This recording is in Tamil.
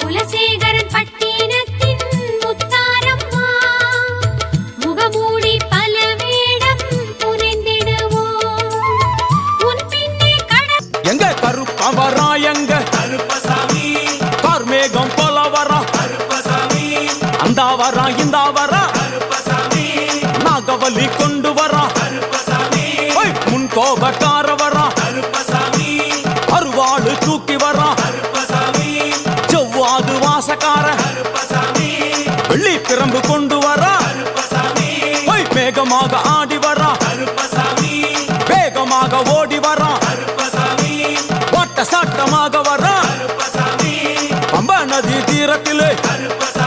குலசேகரன் பட்டினத்தின் முத்தாரம்மா முகமூடி பல வேடம் புரிந்திடுவோம் உன் பின்னே எங்க கருப்பவரா எங்க கருப்பசாமி கார்மேகம் போல வரா கருப்பசாமி அந்த வரா இந்த வரா கருப்பசாமி நாகவலி கொண்டு வரா கருப்பசாமி முன் கோபக்கார வரா கருப்பசாமி அருவாடு தூக்கி வரா கருப்பசாமி செவ்வாது வாசக்கார கருப்பசாமி வெள்ளி பிரம்பு கொண்டு வரா கருப்பசாமி மேகமாக ஆடி வரா கருப்பசாமி வேகமாக ஓடி வரா கருப்பசாமி வாட்ட சாட்டமாக வரா கருப்பசாமி பம்ப நதி தீரத்திலே கருப்பசாமி